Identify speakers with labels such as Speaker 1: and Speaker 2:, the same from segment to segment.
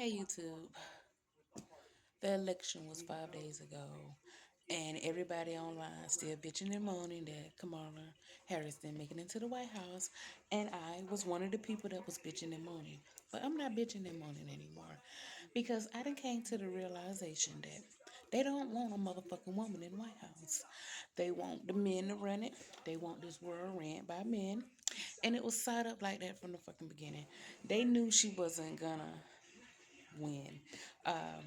Speaker 1: Hey YouTube, the election was 5 days ago, and everybody online still bitching and moaning that Kamala Harris didn't make it into the White House, and I was one of the people that was bitching and moaning. But I'm not bitching and moaning anymore because I done came to the realization that they don't want a motherfucking woman in the White House. They want the men to run it. They want this world ran by men, and it was set up like that from the fucking beginning. They knew she wasn't gonna win. Um,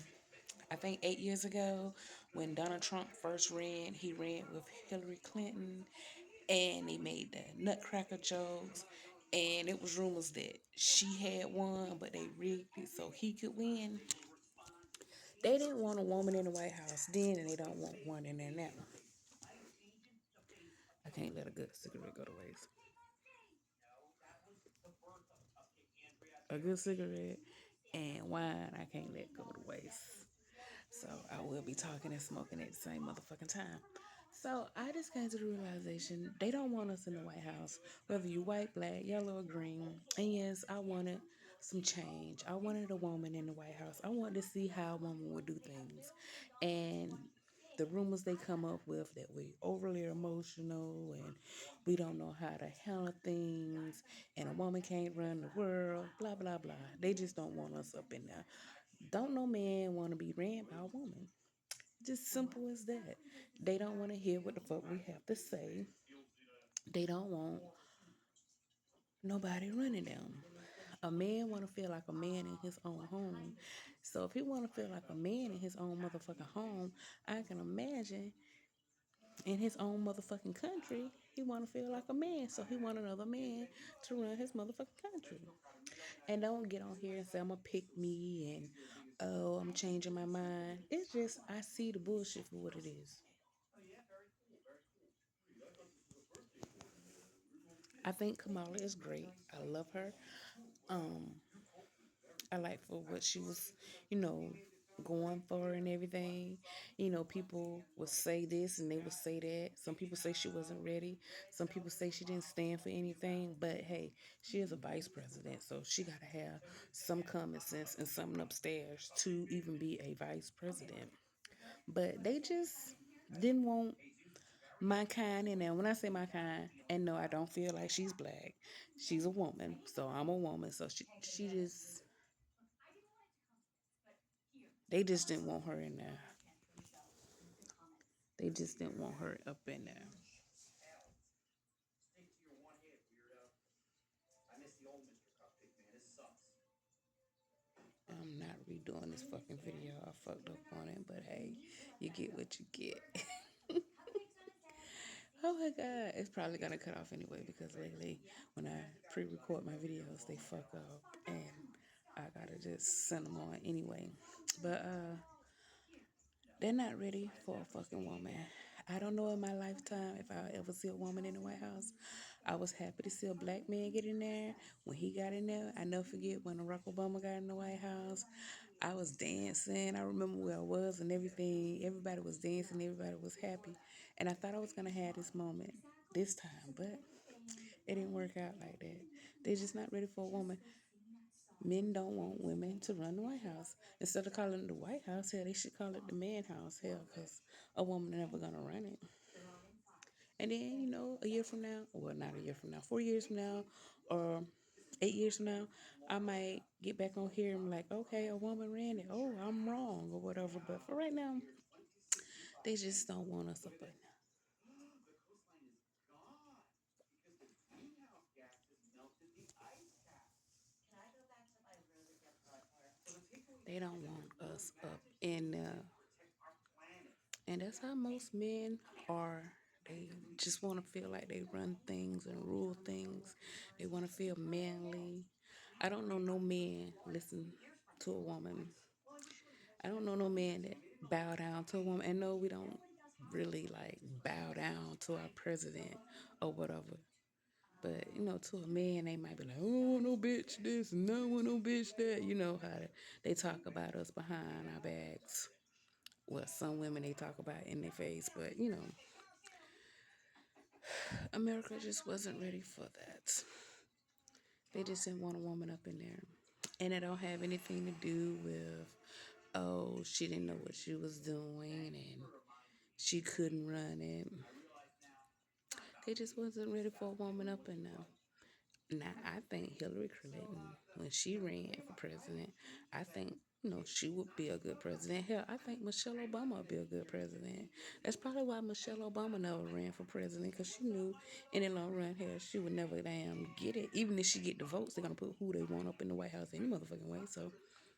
Speaker 1: I think 8 years ago, when Donald Trump first ran, he ran with Hillary Clinton, and they made the nutcracker jokes. And it was rumors that she had won, but they rigged it so he could win. They didn't want a woman in the White House then, and they don't want one in there now. I can't let a good cigarette go to waste. A good cigarette and wine, I can't let go to waste. So I will be talking and smoking at the same motherfucking time. So I just came to the realization they don't want us in the White House, whether you white, black, yellow, or green. And yes, I wanted some change. I wanted a woman in the White House. I wanted to see how a woman would do things. And the rumors they come up with that we overly emotional and we don't know how to handle things and a woman can't run the world, blah blah blah. They just don't want us up in there. Don't no man want to be ran by a woman. Just simple as that. They don't want to hear what the fuck we have to say. They don't want nobody running them. A man want to feel like a man in his own home. So if he want to feel like a man in his own motherfucking home, I can imagine in his own motherfucking country, he want to feel like a man. So he want another man to run his motherfucking country. And don't get on here and say I'm gonna pick me and oh I'm changing my mind. It's just I see the bullshit for what it is. I think Kamala is great. I love her. Um, I like for what she was, you know, going for and everything. People would say this and they would say that. Some people say she wasn't ready. Some people say she didn't stand for anything. But hey, she is a vice president, so she gotta have some common sense and something upstairs to even be a vice president. But they just didn't want my kind in there. When I say my kind, and no, I don't feel like she's black. She's a woman, so I'm a woman. So she just they just didn't want her in there. They just didn't want her up in there. I'm not redoing this fucking video. I fucked up on it, but hey, you get what you get. Oh my god, it's probably gonna cut off anyway because lately when I pre-record my videos, they fuck up and I gotta just send them on anyway. But they're not ready for a fucking woman. I don't know in my lifetime if I'll ever see a woman in the White House. I was happy to see a black man get in there. When he got in there, I never forget when Barack Obama got in the White House. I was dancing. I remember where I was and everything. Everybody was dancing. Everybody was happy. And I thought I was going to have this moment this time, but it didn't work out like that. They're just not ready for a woman. Men don't want women to run the White House. Instead of calling it the White House, hell, they should call it the man house, hell, because a woman never gonna run it. And then, a year from now, well, not a year from now, 4 years from now, or 8 years from now, I might get back on here and be like, okay, a woman ran it. Oh, I'm wrong or whatever. But for right now, they just don't want us up in there. They don't want us up in there. And that's how most men are. They just want to feel like they run things and rule things. They want to feel manly. I don't know no man listen to a woman. I don't know no man that bow down to a woman. And no, we don't really like bow down to our president or whatever. But to a man, they might be like, "Oh, no bitch this, no one, no bitch that." You know how they talk about us behind our backs. Well, some women they talk about in their face, but America just wasn't ready for that. They just didn't want a woman up in there. And it don't have anything to do with, oh, she didn't know what she was doing and she couldn't run it. They just wasn't ready for a woman up in there. Now, I think Hillary Clinton, when she ran for president, I think, she would be a good president. Hell, I think Michelle Obama would be a good president. That's probably why Michelle Obama never ran for president, because she knew in the long run, hell, she would never damn get it. Even if she get the votes, they're going to put who they want up in the White House any motherfucking way. So